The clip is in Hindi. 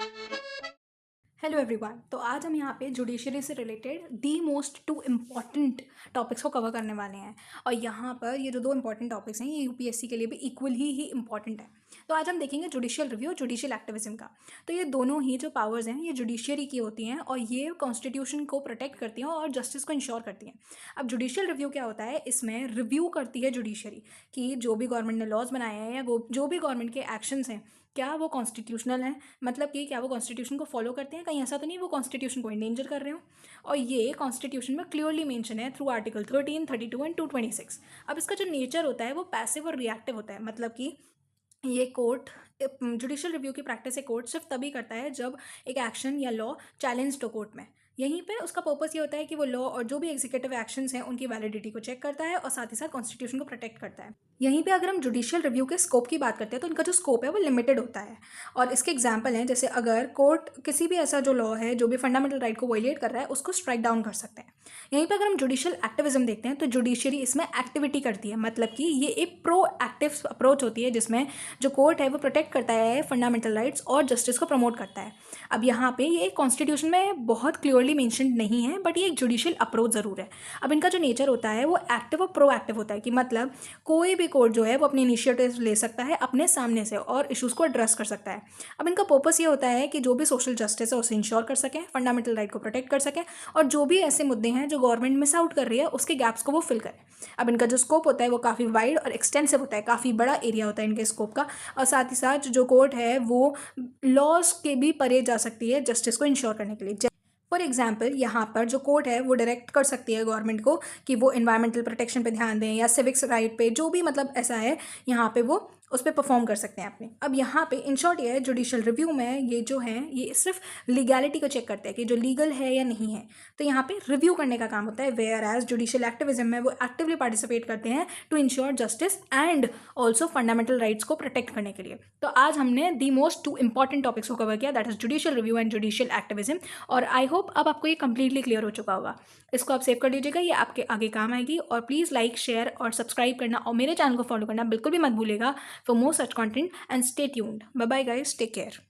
Hello everyone. तो आज हम यहाँ पे जुडिशरी से related the most two important topics को कवर करने वाले हैं। और यहाँ पर ये जो दो इम्पॉर्टेंट टॉपिक्स हैं ये यूपीएससी के लिए भी इक्वल ही इम्पॉर्टेंट है। तो आज हम देखेंगे जुडिशियल रिव्यू, जुडिशियल एक्टिविज्म का। तो ये दोनों ही जो पावर्स हैं ये जुडिशियरी की होती हैं और ये कॉन्स्टिट्यूशन को प्रोटेक्ट करती हैं और जस्टिस को इंश्योर करती हैं। अब जुडिशियल रिव्यू क्या होता है, इसमें रिव्यू करती है जुडिशरी कि जो भी गवर्नमेंट ने लॉज बनाए हैं या जो भी गवर्नमेंट के एक्शंस हैं क्या वो कॉन्स्टिट्यूशनल हैं, मतलब कि क्या वो कॉन्स्टिट्यूशन को फॉलो करते हैं, कहीं ऐसा तो नहीं वो कॉन्स्टिट्यूशन को इंडेंजर कर रहे हो। और ये कॉन्स्टिट्यूशन में क्लियरली मेंशन है थ्रू आर्टिकल 13, 32 एंड 226। अब इसका जो नेचर होता है वो पैसिव और रिएक्टिव होता है, मतलब कि ये कोर्ट जुडिशियल रिव्यू की प्रैक्टिस है कोर्ट सिर्फ तभी करता है जब एक एक्शन या लॉ चैलेंज हो कोर्ट में। यहीं पे उसका पर्पस ये होता है कि वो लॉ और जो भी एग्जीक्यूटिव एक्शंस हैं उनकी वैलिडिटी को चेक करता है और साथ ही साथ कॉन्स्टिट्यूशन को प्रोटेक्ट करता है। यहीं पे अगर हम जुडिशियल रिव्यू के स्कोप की बात करते हैं तो इनका जो स्कोप है वो लिमिटेड होता है। और इसके एग्जाम्पल हैं, जैसे अगर कोर्ट किसी भी ऐसा जो लॉ है जो भी फंडामेंटल राइट को वायलेट कर रहा है उसको स्ट्राइक डाउन कर सकते हैं। यहीं पर अगर हम जुडिशियल एक्टिविज्म देखते हैं तो जुडिशरी इसमें एक्टिविटी करती है, मतलब कि ये एक प्रो एक्टिव अप्रोच होती है जिसमें जो कोर्ट है वो प्रोटेक्ट करता है फंडामेंटल राइट्स और जस्टिस को प्रमोट करता है। अब यहाँ पे ये कॉन्स्टिट्यूशन में बहुत क्लियरली मेंशन्ड नहीं है बट ये एक जुडिशियल अप्रोच ज़रूर है। अब इनका जो नेचर होता है वो एक्टिव और प्रो एक्टिव होता है कि मतलब कोई भी कोर्ट जो है वो अपने इनिशिएटिव ले सकता है अपने सामने से और इशूज़ को एड्रेस कर सकता है। अब इनका पर्पस ये होता है कि जो भी सोशल जस्टिस है उसे इंश्योर कर सकें, फंडामेंटल राइट को प्रोटेक्ट कर सकें और जो भी ऐसे मुद्दे हैं जो गवर्नमेंट मिस आउट कर रही है उसके गैप्स को वो फिल करें। अब इनका जो स्कोप होता है वो काफ़ी वाइड और एक्सटेंसिव होता है, काफ़ी बड़ा एरिया होता है इनके स्कोप का। और साथ ही साथ जो कोर्ट है वो लॉज के भी परे जा सकती है जस्टिस को इंश्योर करने के लिए। फॉर एग्जाम्पल यहाँ पर जो कोर्ट है वो डायरेक्ट कर सकती है गवर्नमेंट को कि वो इन्वायरमेंटल प्रोटेक्शन पे ध्यान दें या सिविक्स राइट पे, जो भी मतलब ऐसा है यहाँ पे वो उस पर परफॉर्म कर सकते हैं अपने। अब यहाँ पे इन शॉर्ट ये है जुडिशियल रिव्यू में ये जो है ये सिर्फ लीगैलिटी को चेक करते हैं कि जो लीगल है या नहीं है, तो यहाँ पे रिव्यू करने का काम होता है। वेयर एज जुडिशियल एक्टिविज्म में वो एक्टिवली पार्टिसिपेट करते हैं to ensure justice and also fundamental rights को प्रोटेक्ट करने के लिए। तो आज हमने the most two important topics को कवर किया, that is judicial review and judicial activism. और आई होप अब आपको ये कंप्लीटली क्लियर हो चुका होगा। इसको आप सेव कर लीजिएगा, ये आपके आगे काम आएगी। और प्लीज़ लाइक, शेयर और सब्सक्राइब करना और मेरे चैनल को फॉलो करना बिल्कुल भी मत भूलिएगा for more such content and stay tuned. Bye bye guys, take care.